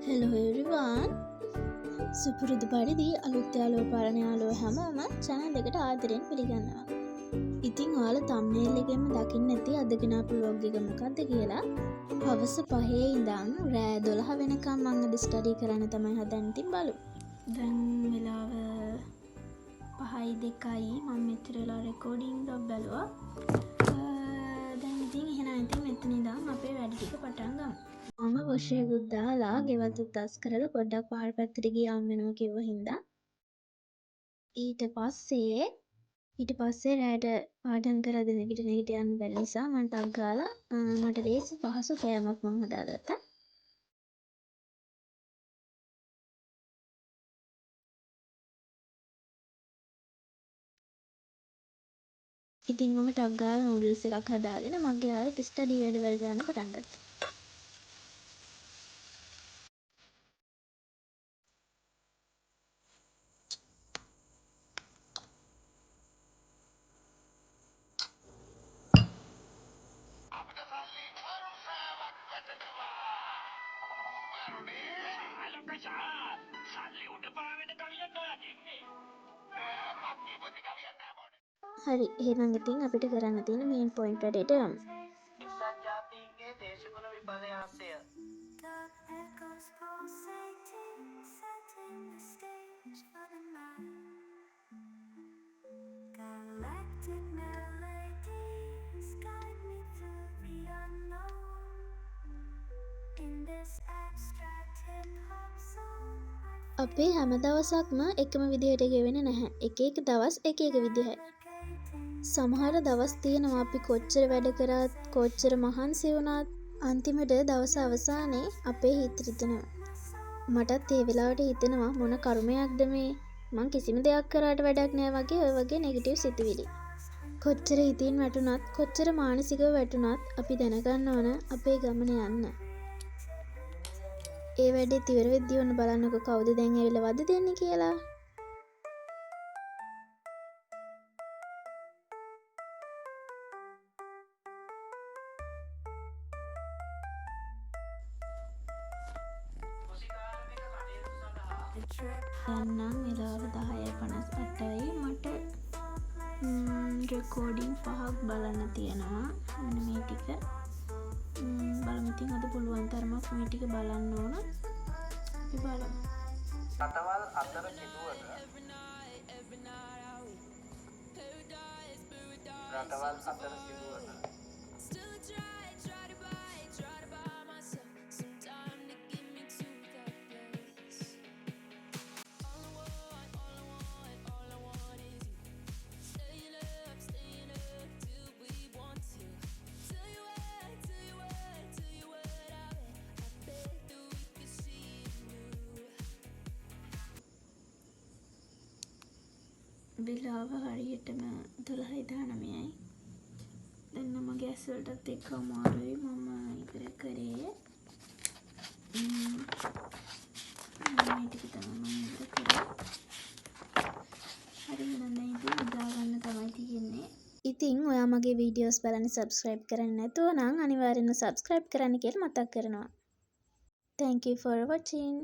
Hello everyone. සුපුරුදු පරිදි අලුත් යාළුවෝ පරණ යාළුවෝ හැමෝම channel එකට ආදරෙන් පිළිගන්නවා. ඉතින් ඔයාලා thumbnail එකෙන්ම දකින්න ඇති අද ගෙන ආපු vlog එක මොකක්ද කියලා. හවස 5 ඉඳන් රෑ 12 වෙනකම් මම අද ස්ටඩි කරන්න තමයි හදන්නේ. ඉතින් බලමු. දැන් වෙලාව 5:02යි. මම මෙතන වෙලා recording එක බැලුවා. දැන් ඉතින් එහෙනම් මෙතන ඉඳන් අපේ වැඩ ටික පටන් ගමු. මම වොෂයකුත් දාලා ගෙවල් තුත්තස් කරලා පොඩ්ඩක් පහළ පැත්තට ගියාම වෙනවා කිව්ව හින්දා ඊට පස්සේ රැයට පාඩම් කරලා දෙන එකට නැගිට යන්න බැරි නිසා මම ටක් ගාලා මට ලේසි පහසු කෑමක් මම හදාගත්තා. ඉතින් මම ටක් ගාලා නූඩල්ස් එකක් හදාගෙන මගේ ආයෙත් ස්ටඩි වැඩ ගන්න පටන් ගත්තා. හරි එහෙනම් ඉතින් අපිට කරන්න තියෙන මේන් පොයින්ට් වැඩේට යමු. එක්සත් ජාතීන්ගේ දේශගුණ විපර්යාසය. අපේ හැම දවසක්ම එකම විදිහට ගෙවෙන්නේ නැහැ. එක එක දවස් එක එක විදිහයි. සමහර දවස් තියෙනවා අපි කොච්චර වැඩ කරත් කොච්චර මහන්සි වුණත් අන්තිමට දවස අවසානයේ අපේ හිත රිදෙනවා. මටත් ඒ වෙලාවට හිතෙනවා මොන කර්මයක්ද මේ මං කිසිම දෙයක් කරාට වැඩක් නෑ වගේ ඔය වගේ නෙගටිව් සිතුවිලි. කොච්චර හිතින් වැටුණත් කොච්චර මානසිකව වැටුණත් අපි දැනගන්න ඕන අපේ ගමන යන්න. ඒ වැඩේ ඉවර වෙද්දී ඔන්න බලන්නකෝ කවුද දැන් ඇවිල්ලා වද දෙන්නේ කියලා. දැන්නම් වෙලාව 10:58යි මට රෙකෝඩින් 5ක් බලන්න තියෙනවා. මෙන්න මේ ටික බලමු. ඉතින් අද පුළුවන් තරමක් මේ ටික බලන්න ඕන. අපි බලමු. රටවල් අතර සිදුවන වෙලාව හරියටම 12:19යි. දැන් මම ගෑස් වලටත් එක්ක අමාරුයි මම ඉවර කරේ. මේ ටික තමයි මම ඉවර කරේ. හරි එහෙනම් දැන් ඉතින් උදා ගන්න තමයි තියෙන්නේ. ඉතින් ඔයා මගේ වීඩියෝස් බලන්න subscribe කරන්නේ නැතුව නම් අනිවාර්යෙන්ම subscribe කරන්න කියලා මතක් කරනවා. Thank you for watching.